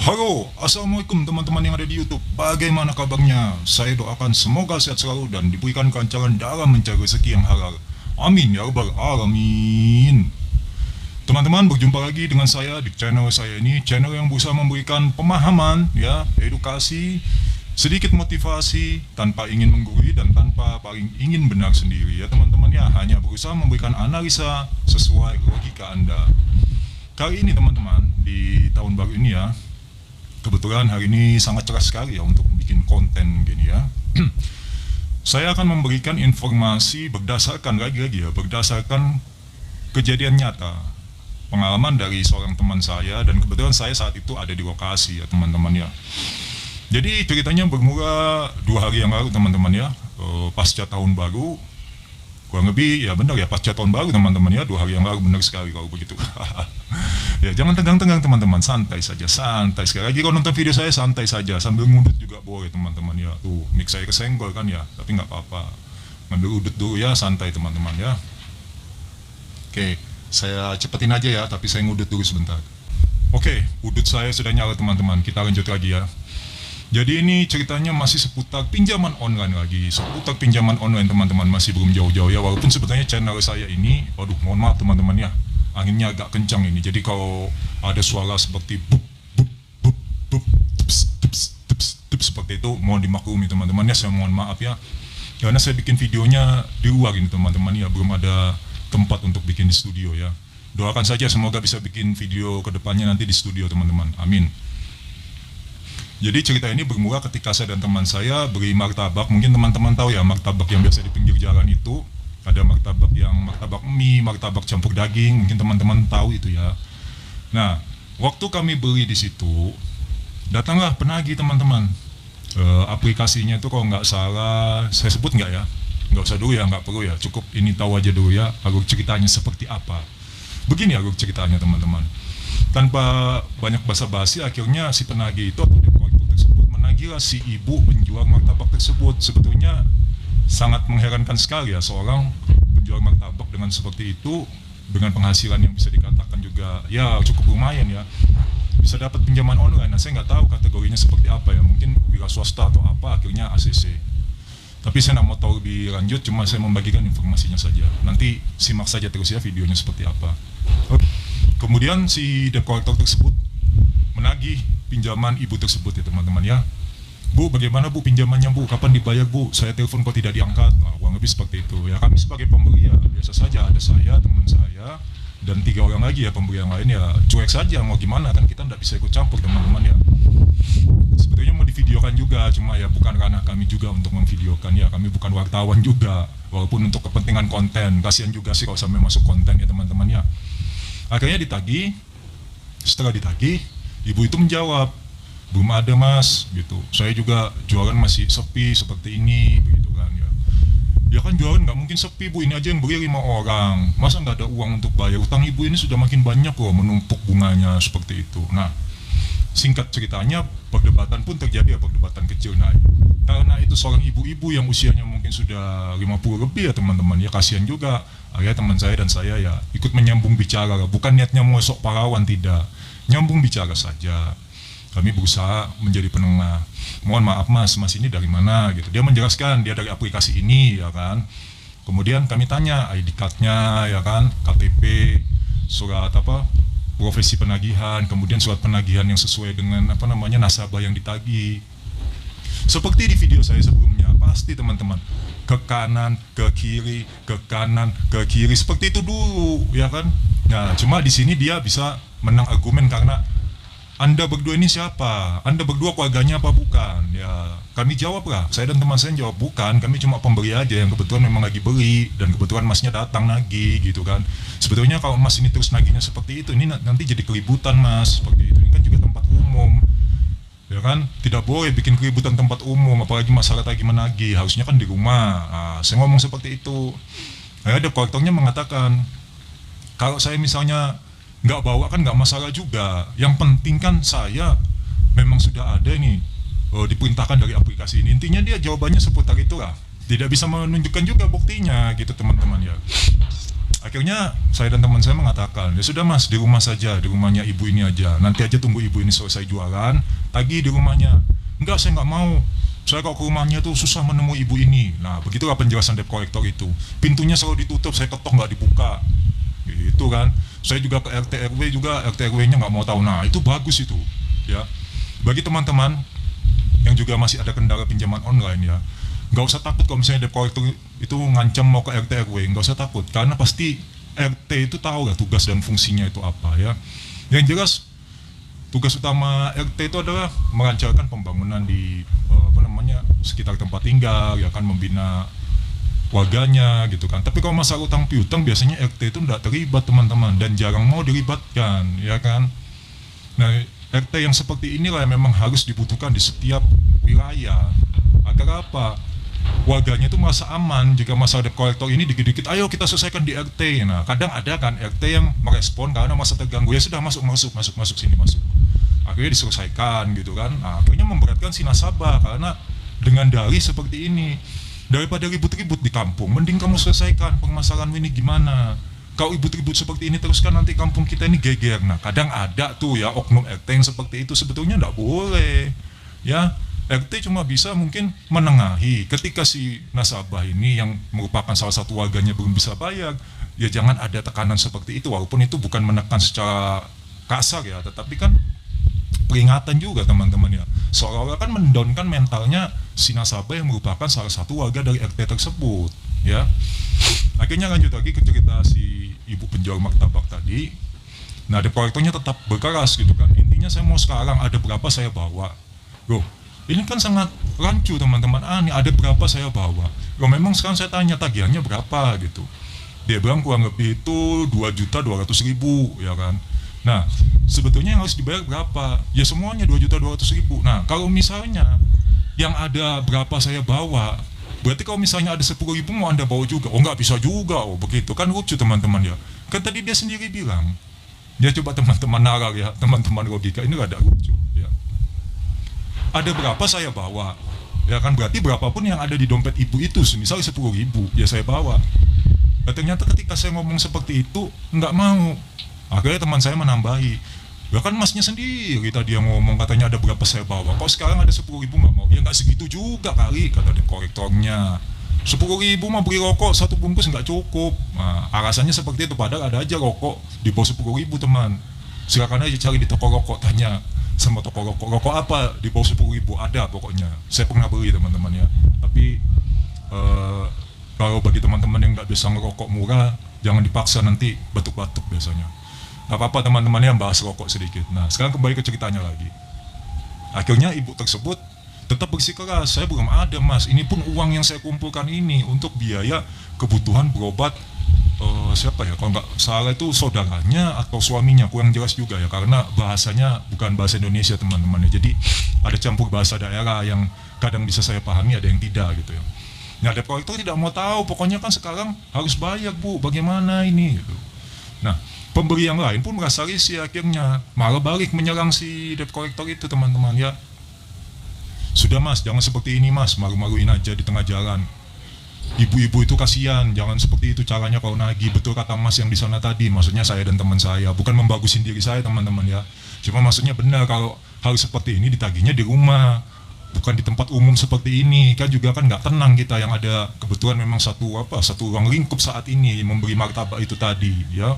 Halo, Assalamualaikum teman-teman yang ada di YouTube. Bagaimana kabarnya? Saya doakan semoga sehat selalu dan diberikan kelancaran dalam mencari rezeki yang halal. Amin ya rabbal alamin. Teman-teman, berjumpa lagi dengan saya di channel saya ini, channel yang berusaha memberikan pemahaman, ya, edukasi, sedikit motivasi, tanpa ingin menggurui dan tanpa paling ingin benar sendiri, ya teman-teman, ya, hanya berusaha memberikan analisa sesuai logika Anda. Kali ini teman-teman, di tahun baru ini ya, kebetulan hari ini sangat cerah sekali ya untuk bikin konten gini ya. Saya akan memberikan informasi berdasarkan lagi-lagi ya, berdasarkan kejadian nyata, pengalaman dari seorang teman saya, dan kebetulan saya saat itu ada di lokasi ya teman-teman ya. Jadi ceritanya bermula 2 hari yang lalu teman-teman ya, pasca tahun baru, kurang lebih ya benar ya pasca tahun baru teman-teman ya, 2 hari yang lalu, benar sekali kalau begitu. Ya jangan tegang-tegang teman-teman, santai saja, santai. Sekali lagi kalau nonton video saya santai saja, sambil ngudut juga boleh teman-teman ya. Tuh mic saya kesenggol kan ya, tapi nggak apa-apa, ngambil udut dulu ya, santai teman-teman ya. Oke, saya cepetin aja ya, tapi saya ngudut dulu sebentar. Oke, udut saya sudah nyala teman-teman, kita lanjut lagi ya. Jadi ini ceritanya masih seputar pinjaman online lagi, seputar pinjaman online teman-teman, masih belum jauh-jauh ya. Walaupun sebetulnya channel saya ini, waduh mohon maaf teman-teman ya, anginnya agak kencang ini. Jadi kalau ada suara seperti bup bup bup bup tups, tups, tups, tups, seperti itu mohon dimaklumi teman-teman ya, saya mohon maaf ya. Karena saya bikin videonya di luar ini teman-teman ya, belum ada tempat untuk bikin di studio ya. Doakan saja semoga bisa bikin video kedepannya nanti di studio teman-teman, amin. Jadi cerita ini bermula ketika saya dan teman saya beli martabak. Mungkin teman-teman tahu ya, martabak yang biasa di pinggir jalan itu. Ada martabak yang martabak mie, martabak campur daging, mungkin teman-teman tahu itu ya. Nah, waktu kami beli di situ, datanglah penagih teman-teman. Aplikasinya itu kalau nggak salah, saya sebut nggak ya? Nggak usah dulu ya, nggak perlu ya. Cukup ini tahu aja dulu ya, alur ceritanya seperti apa. Begini alur ceritanya teman-teman. Tanpa banyak basa-basi, akhirnya si penagih itu atau debt collector tersebut menagihlah si ibu penjual martabak tersebut. Sebetulnya sangat mengherankan sekali ya, seorang penjual martabak dengan seperti itu, dengan penghasilan yang bisa dikatakan juga ya cukup lumayan ya, bisa dapat pinjaman online. Nah saya nggak tahu kategorinya seperti apa ya, mungkin wira swasta atau apa, akhirnya ACC. Tapi saya nggak mau tahu lebih lanjut, cuma saya membagikan informasinya saja. Nanti simak saja terus ya videonya seperti apa. Kemudian si debt collector tersebut menagih pinjaman ibu tersebut ya teman-teman ya. Bu, bagaimana bu pinjamannya bu? Kapan dibayar bu? Saya telepon kok tidak diangkat. Nah, kurang lebih seperti itu. Ya kami sebagai pembeli ya biasa saja, ada saya, teman saya, dan 3 orang lagi ya pembeli yang lain ya cuek saja, mau gimana kan kita tidak bisa ikut campur teman-teman ya. Sebetulnya mau divideokan juga, cuma ya bukan ranah kami juga untuk memvideokan ya. Kami bukan wartawan juga, walaupun untuk kepentingan konten. Kasihan juga sih kalau sampai masuk konten ya teman-teman ya. Akhirnya ditagih. Setelah ditagih, ibu itu menjawab, belum ada mas, gitu. Saya juga jualan masih sepi seperti ini, begitu kan ya. Ya kan jualan nggak mungkin sepi bu, ini aja yang beli 5 orang, masa nggak ada uang untuk bayar utang ibu ini sudah makin banyak loh, menumpuk bunganya seperti itu. Nah, singkat ceritanya perdebatan pun terjadi ya, perdebatan kecil. Nah, karena itu seorang ibu-ibu yang usianya mungkin sudah 50 lebih ya teman-teman ya, kasihan juga. Akhirnya teman saya dan saya ya ikut menyambung bicara, bukan niatnya mau sok pahlawan, tidak, nyambung bicara saja. Kami berusaha menjadi penengah. Mohon maaf mas, mas ini dari mana gitu. Dia menjelaskan dia dari aplikasi ini ya kan. Kemudian kami tanya ID card-nya ya kan, KTP, surat apa, profesi penagihan, kemudian surat penagihan yang sesuai dengan apa namanya nasabah yang ditagih. Seperti di video saya sebelumnya, pasti teman-teman ke kanan, ke kiri, ke kanan, ke kiri, seperti itu dulu ya kan. Nah, cuma di sini dia bisa menang argumen karena Anda berdua ini siapa? Anda berdua keluarganya apa bukan? Ya, kami jawab lah. Saya dan teman saya jawab bukan. Kami cuma pembeli aja yang kebetulan memang lagi beli dan kebetulan masnya datang nagih gitu kan. Sebetulnya kalau mas ini terus nagihnya seperti itu, ini nanti jadi keributan mas seperti itu. Ini kan juga tempat umum, ya kan? Tidak boleh bikin keributan tempat umum, apalagi masalah lagi menagih. Harusnya kan di rumah. Nah, saya ngomong seperti itu. Ada kolektornya mengatakan, kalau saya misalnya nggak bawa kan nggak masalah juga. Yang penting kan saya memang sudah ada nih, diperintahkan dari aplikasi ini. Intinya dia jawabannya seputar itulah. Tidak bisa menunjukkan juga buktinya gitu teman-teman ya. Akhirnya saya dan teman saya mengatakan, ya sudah mas, di rumah saja, di rumahnya ibu ini aja. Nanti aja tunggu ibu ini selesai jualan, tagih di rumahnya. Enggak, saya nggak mau. Saya kalau ke rumahnya tuh susah menemui ibu ini. Nah, begitulah penjelasan debt collector itu. Pintunya selalu ditutup, saya ketok nggak dibuka. Gitu kan. Saya juga ke RT RW juga, RT RW-nya nggak mau tahu. Nah, itu bagus itu. Ya. Bagi teman-teman yang juga masih ada kendala pinjaman online ya, nggak usah takut kalau misalnya debt collector itu ngancam mau ke RT RW, nggak usah takut karena pasti RT itu tahu lah tugas dan fungsinya itu apa ya. Yang jelas tugas utama RT itu adalah melancarkan pembangunan di sekitar tempat tinggal, ya kan, membina warganya gitu kan. Tapi kalau masalah utang piutang biasanya RT itu tidak terlibat teman-teman, dan jarang mau dilibatkan ya kan. Nah, RT yang seperti inilah yang memang harus dibutuhkan di setiap wilayah. Agar apa? Warganya itu merasa aman jika masalah debt collector ini dikit-dikit, ayo kita selesaikan di RT. Nah, kadang ada kan RT yang merespon karena masa terganggu, ya sudah masuk sini masuk. Akhirnya diselesaikan gitu kan. Nah, akhirnya memberatkan si nasabah karena dengan dalih seperti ini. Daripada ribut-ribut di kampung, mending kamu selesaikan permasalahan ini gimana. Kalau ribut-ribut seperti ini terus kan nanti kampung kita ini geger. Nah, kadang ada tuh ya oknum RT yang seperti itu, sebetulnya nggak boleh. Ya, RT cuma bisa mungkin menengahi ketika si nasabah ini yang merupakan salah satu warganya belum bisa bayar, ya jangan ada tekanan seperti itu, walaupun itu bukan menekan secara kasar ya, tetapi kan peringatan juga teman-teman ya, seolah-olah kan mendownkan mentalnya si nasabah yang merupakan salah satu warga dari RT tersebut ya. Akhirnya lanjut lagi ke cerita si ibu penjual martabak tadi. Nah, debt collectornya tetap berkeras gitu kan, intinya saya mau sekarang ada berapa saya bawa. Loh, ini kan sangat rancu teman-teman. Ini ada berapa saya bawa. Loh, memang sekarang saya tanya tagihannya berapa gitu. Dia bilang kurang lebih itu 2.200.000 ya kan. Nah, sebetulnya yang harus dibayar berapa? Ya semuanya 2.200.000. Nah, kalau misalnya yang ada berapa saya bawa, berarti kalau misalnya ada 10.000 mau Anda bawa juga. Oh, nggak bisa juga. Oh, begitu kan lucu teman-teman ya. Kan tadi dia sendiri bilang. Ya coba teman-teman nalar ya, teman-teman logika ini rada lucu ya. Ada berapa saya bawa, ya kan, berarti berapapun yang ada di dompet ibu itu, misalnya 10.000 ya saya bawa. Nah, ternyata ketika saya ngomong seperti itu nggak mau. Akhirnya teman saya menambahi, ya kan masnya sendiri tadi yang ngomong katanya ada berapa saya bawa, kok sekarang ada 10.000 nggak mau. Ya nggak segitu juga kali, kata debt collectornya. 10.000 mah beli rokok satu bungkus nggak cukup. Nah, alasannya seperti itu, padahal ada aja rokok di bawah 10.000 teman. Silakan aja cari di toko rokok, tanya sama toko rokok apa di bawah 10.000 ada pokoknya. Saya pernah beli teman-teman ya. Tapi kalau bagi teman-teman yang nggak bisa ngerokok murah, jangan dipaksa, nanti batuk-batuk biasanya. Gak apa-apa teman-teman yang bahas rokok sedikit. Nah, sekarang kembali ke ceritanya lagi. Akhirnya ibu tersebut tetap bersikeras, saya belum ada mas, ini pun uang yang saya kumpulkan ini untuk biaya kebutuhan berobat siapa ya, kalau nggak salah itu saudaranya atau suaminya, kurang jelas juga ya karena bahasanya bukan bahasa Indonesia teman-teman ya, jadi ada campur bahasa daerah yang kadang bisa saya pahami, ada yang tidak gitu ya. Nah, debt collector tidak mau tahu, pokoknya kan sekarang harus bayar bu, bagaimana ini gitu. Nah, pemberi yang lain pun merasa risih, akhirnya malah balik menyerang si debt collector itu teman-teman ya. Sudah mas, jangan seperti ini mas, malu-maluin aja di tengah jalan. Ibu-ibu itu kasihan, jangan seperti itu caranya kalau nagih. Betul kata mas yang di sana tadi, maksudnya saya dan teman saya, bukan membagusin diri saya teman-teman ya. Cuma maksudnya benar kalau hal seperti ini ditagihnya di rumah, bukan di tempat umum seperti ini. Kan juga kan nggak tenang kita yang ada kebetulan memang satu ruang lingkup saat ini memberi martabak itu tadi ya.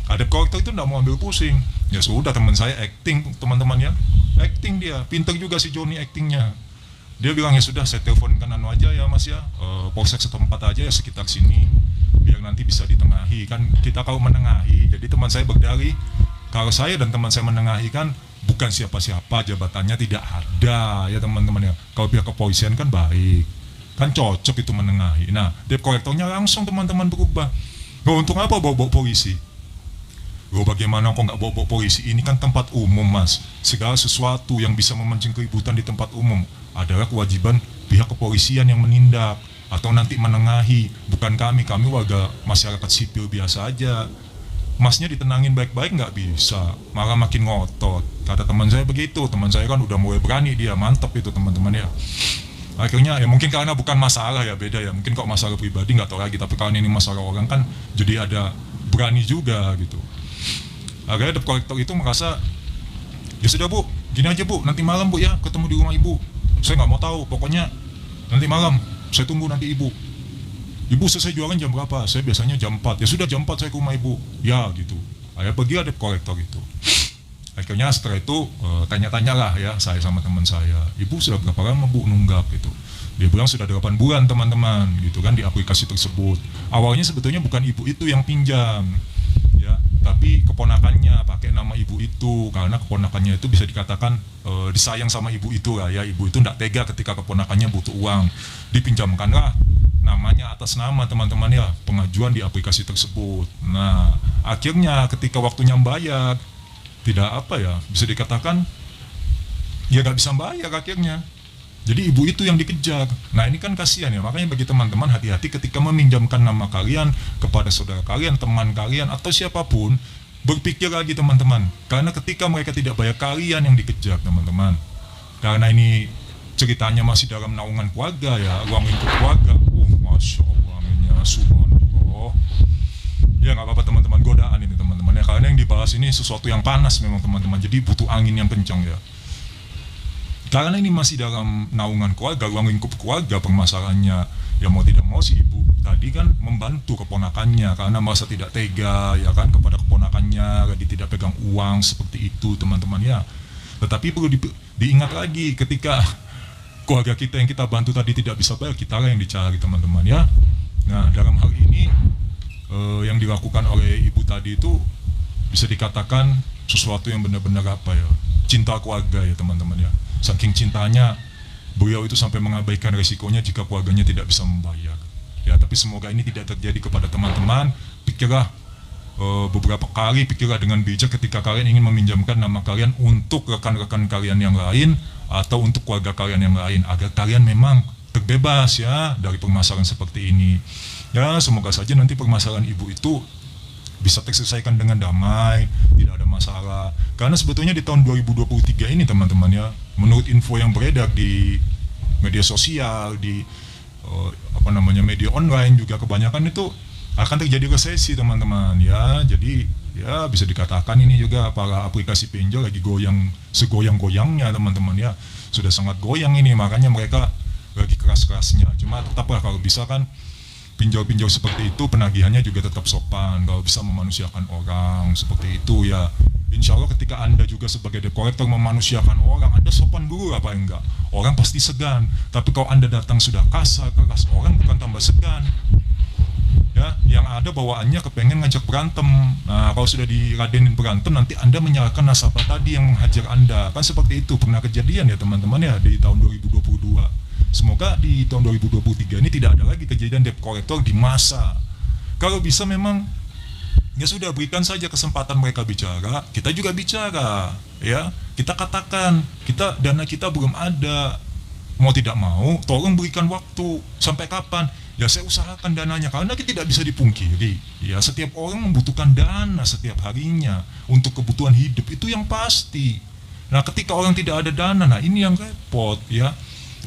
Ada kolektor itu nggak mau ambil pusing. Ya sudah, teman saya acting teman-teman ya, acting dia, pinter juga si Joni actingnya. Dia bilang ya sudah, saya teleponkan anu aja ya mas ya, polsek setempat aja ya sekitar sini, biar nanti bisa ditengahi. Kan kita kalau menengahi, jadi teman saya berdalih kalau saya dan teman saya menengahi kan bukan siapa-siapa, jabatannya tidak ada ya teman-teman ya. Kalau pihak kepolisian kan baik, kan cocok itu menengahi. Nah, debt kolektornya langsung teman-teman berubah. Untuk apa bawa-bawa polisi? Bagaimana kok nggak bawa polisi? Ini kan tempat umum mas. Segala sesuatu yang bisa memancing keributan di tempat umum adalah kewajiban pihak kepolisian yang menindak atau nanti menengahi. Bukan kami warga masyarakat sipil biasa aja. Masnya ditenangin baik-baik nggak bisa, malah makin ngotot. Kata teman saya begitu. Teman saya kan udah mulai berani, dia mantep itu teman-teman ya. Akhirnya ya mungkin karena bukan masalah ya, beda ya, mungkin kalau masalah pribadi nggak tahu lagi, tapi kalau ini masalah orang kan jadi ada berani juga gitu. Akhirnya debt collector itu merasa, ya sudah bu, gini aja bu, nanti malam bu ya ketemu di rumah ibu, saya nggak mau tahu, pokoknya nanti malam saya tunggu nanti ibu. Ibu selesai jualan jam berapa? Saya biasanya jam 4. Ya sudah jam 4 saya ke rumah ibu. Ya gitu. Akhirnya pergi ada debt collector itu. Akhirnya setelah itu tanya-tanya lah ya saya sama teman saya. Ibu sudah berapa lama bu nunggak gitu? Dia bilang sudah 8 bulan teman-teman gitu kan di aplikasi tersebut. Awalnya sebetulnya bukan ibu itu yang pinjam. Ya, tapi keponakannya pakai nama ibu itu karena keponakannya itu bisa dikatakan disayang sama ibu itu lah ya. Ibu itu tidak tega ketika keponakannya butuh uang, dipinjamkanlah namanya atas nama teman-teman ya, pengajuan di aplikasi tersebut. Nah akhirnya ketika waktunya bayar tidak apa ya, bisa dikatakan ya nggak bisa bayar akhirnya. Jadi ibu itu yang dikejar. Nah ini kan kasihan ya, makanya bagi teman-teman hati-hati ketika meminjamkan nama kalian kepada saudara kalian, teman kalian, atau siapapun. Berpikir lagi teman-teman, karena ketika mereka tidak bayar, kalian yang dikejar teman-teman. Karena ini ceritanya masih dalam naungan keluarga ya, ruang lingkup keluarga. Masya Allah, aminnya, subhanallah. Ya nggak apa-apa teman-teman, godaan ini teman-teman ya, karena yang dibahas ini sesuatu yang panas memang teman-teman, jadi butuh angin yang kencang ya. Karena ini masih dalam naungan keluarga, ruang lingkup keluarga permasalahannya. Ya mau tidak mau si ibu tadi kan membantu keponakannya karena merasa tidak tega ya kan kepada keponakannya, dia tidak pegang uang seperti itu teman-teman ya. Tetapi perlu diingat lagi, ketika keluarga kita yang kita bantu tadi tidak bisa bayar, kita lah yang dicari teman-teman ya. Nah dalam hal ini yang dilakukan oleh ibu tadi itu bisa dikatakan sesuatu yang benar-benar apa ya, cinta keluarga ya teman-teman ya. Saking cintanya beliau itu sampai mengabaikan resikonya jika keluarganya tidak bisa membayar ya. Tapi semoga ini tidak terjadi kepada teman-teman. Pikirlah beberapa kali, pikirlah dengan bijak ketika kalian ingin meminjamkan nama kalian untuk rekan-rekan kalian yang lain atau untuk keluarga kalian yang lain, agar kalian memang terbebas ya dari permasalahan seperti ini ya. Semoga saja nanti permasalahan ibu itu bisa terselesaikan dengan damai, tidak ada masalah. Karena sebetulnya di tahun 2023 ini teman-teman ya, menurut info yang beredar di media sosial, di media online juga, kebanyakan itu akan terjadi resesi teman-teman ya. Jadi ya bisa dikatakan ini juga para aplikasi pinjol lagi goyang segoyang-goyangnya teman-teman ya, sudah sangat goyang ini, makanya mereka lagi keras-kerasnya. Cuma tetaplah kalau bisa kan pinjol-pinjol seperti itu penagihannya juga tetap sopan, kalau bisa memanusiakan orang seperti itu ya. Insya Allah ketika Anda juga sebagai debt collector memanusiakan orang, Anda sopan dulu apa enggak, orang pasti segan. Tapi kalau Anda datang sudah kasar, keras, orang bukan tambah segan ya, yang ada bawaannya kepengen ngajak berantem. Nah kalau sudah diladenin berantem, nanti Anda menyalahkan nasabah tadi yang menghajar Anda, kan seperti itu pernah kejadian ya teman-teman ya di tahun 2022. Semoga di tahun 2023 ini tidak ada lagi kejadian debt collector di masa. Kalau bisa memang ya sudah, berikan saja kesempatan mereka bicara, kita juga bicara ya, kita katakan dana kita belum ada, mau tidak mau tolong berikan waktu sampai kapan ya, saya usahakan dananya, karena kita tidak bisa dipungkiri ya, setiap orang membutuhkan dana setiap harinya untuk kebutuhan hidup, itu yang pasti. Nah ketika orang tidak ada dana, nah ini yang repot ya.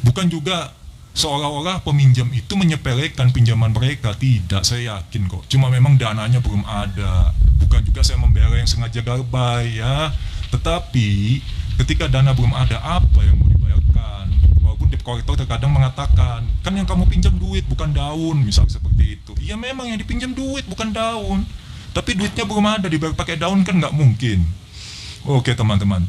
Bukan juga seolah-olah peminjam itu menyepelekan pinjaman mereka, tidak, saya yakin kok, cuma memang dananya belum ada. Bukan juga saya membela yang sengaja galbay ya, tetapi ketika dana belum ada, apa yang mau dibayarkan? Walaupun debt collector terkadang mengatakan, kan yang kamu pinjam duit bukan daun, misal seperti itu. Iya memang yang dipinjam duit bukan daun, tapi duitnya belum ada, dibayar pakai daun kan nggak mungkin. Oke teman-teman,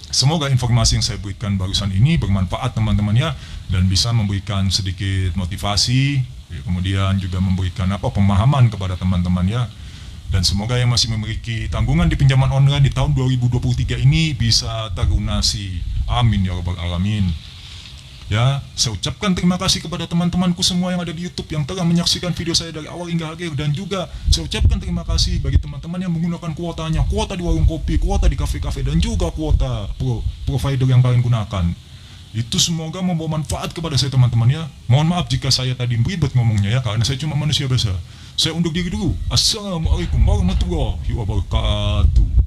semoga informasi yang saya berikan barusan ini bermanfaat teman-teman ya, dan bisa memberikan sedikit motivasi ya, kemudian juga memberikan pemahaman kepada teman-teman ya. Dan semoga yang masih memiliki tanggungan di pinjaman online di tahun 2023 ini bisa terlunasi. Amin ya rabbal alamin. Ya, saya ucapkan terima kasih kepada teman-temanku semua yang ada di YouTube yang telah menyaksikan video saya dari awal hingga akhir, dan juga saya ucapkan terima kasih bagi teman-teman yang menggunakan kuotanya, kuota di warung kopi, kuota di kafe-kafe, dan juga kuota provider yang kalian gunakan. Itu semoga membawa manfaat kepada saya teman-teman ya. Mohon maaf jika saya tadi ribet ngomongnya ya, karena saya cuma manusia biasa. Saya undur diri dulu. Assalamualaikum warahmatullahi wabarakatuh.